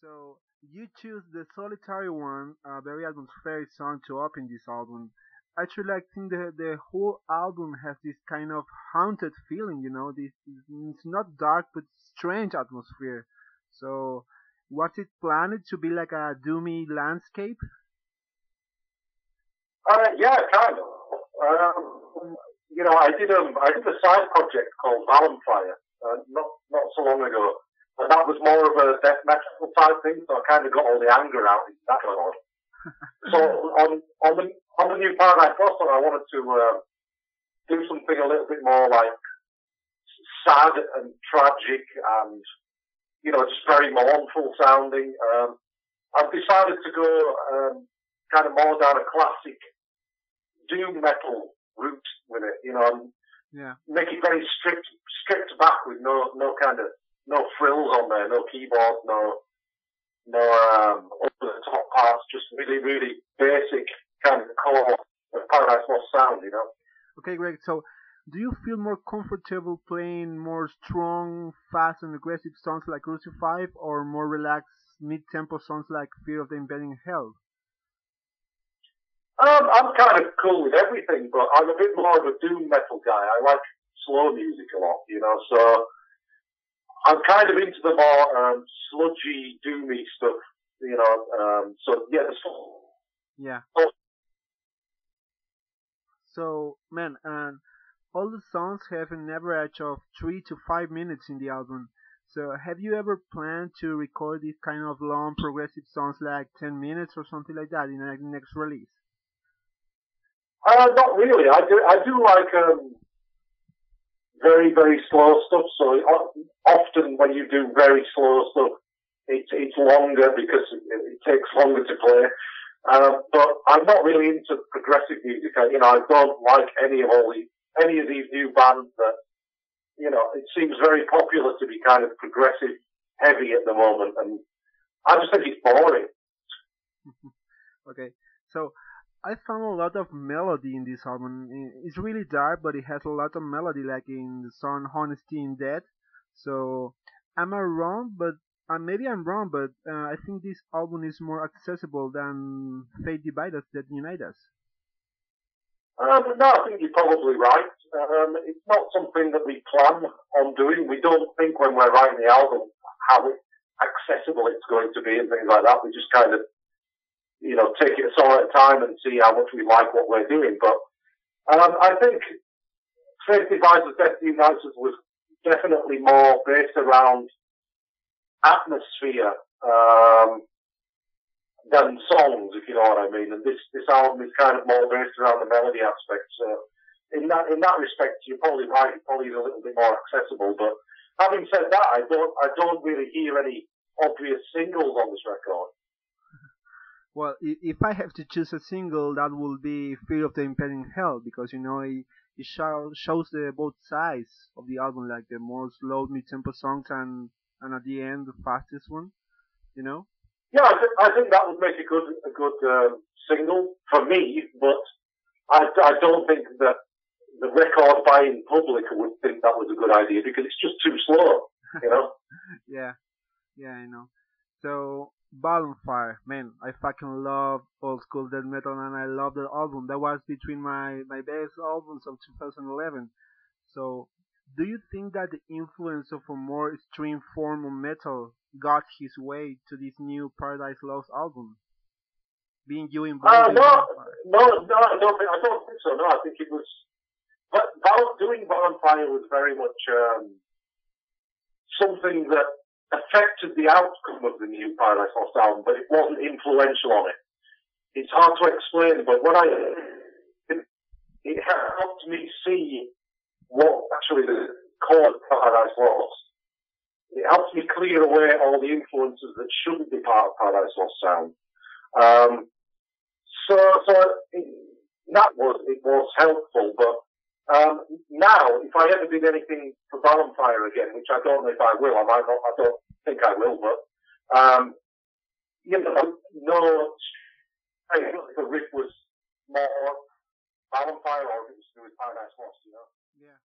So you choose the solitary one, a very atmospheric song to open this album. Actually, I think the whole album has this kind of haunted feeling. This it's not dark but strange atmosphere. So was it planned to be like a doomy landscape? Yeah, kind of. I did a side project called Valenfire not so long ago, and that was more of a death metal type thing. So I kind of got all the anger out in that one. So on the new Paradise Lost one, I wanted to do something a little bit more like sad and tragic, and just very mournful sounding. I've decided to go kind of more down a classic doom metal route with it, and Yeah. make it very stripped back with no kind of no frills on there, no keyboard, no over the top parts, just really really basic kind of core of Paradise Lost sound. Okay, Greg. So do you feel more comfortable playing more strong, fast, and aggressive songs like Crucify, or more relaxed, mid-tempo songs like Fear of the Impending Hell? I'm kind of cool with everything, but I'm a bit more of a doom metal guy. I like slow music a lot, so I'm kind of into the more sludgy, doomy stuff. So yeah, Yeah. so, So, man, and all the songs have an average of 3 to 5 minutes in the album. So, have you ever planned to record these kind of long progressive songs like 10 minutes or something like that in the next release? not really. I do like very very slow stuff. So often when you do very slow stuff, it's longer because it takes longer to play. But I'm not really into progressive music. I don't like any of these new bands that it seems very popular to be kind of progressive heavy at the moment, and I just think it's boring. Okay, so I found a lot of melody in this album. It's really dark, but it has a lot of melody, like in the song "Honesty in Death." So, am I wrong? But maybe I'm wrong, but I think this album is more accessible than Fate Divide Us that Unite Us. No, I think you're probably right. It's not something that we plan on doing. We don't think when we're writing the album how accessible it's going to be and things like that. We just kind of, take it a song at a time and see how much we like what we're doing. But I think Safety Advisors, Destiny United was definitely more based around atmosphere than songs, if you know what I mean. And this album is kind of more based around the melody aspect. So in that respect, you're probably right. It probably is a little bit more accessible. But having said that, I don't really hear any obvious singles on this record. Well, if I have to choose a single, that will be "Fear of the Impending Hell" because it shows the both sides of the album, like the more slow mid-tempo songs and at the end the fastest one. You know? Yeah, I think that would make a good single for me, but I don't think that the record buying public would think that was a good idea because it's just too slow. Yeah, yeah, I know. So, Fire, man, I fucking love old school death metal and I love the album. That was between my best albums of 2011. So, do you think that the influence of a more extreme form of metal got his way to this new Paradise Lost album? Being you involved in No, Fire? no, I don't think so. No, I think it was. But doing Bonfire was very much something that affected the outcome of the new Paradise Lost album, but it wasn't influential on it. It's hard to explain, but it helped me see what actually the core of Paradise Lost. It helps me clear away all the influences that shouldn't be part of Paradise Lost sound. Um, so it was helpful, but now, if I ever did anything for Vampire again, which I don't know if I will, I might not, I don't think I will, but, no, I think the riff was more Vampire or it was to do with Paradise Lost. Yeah.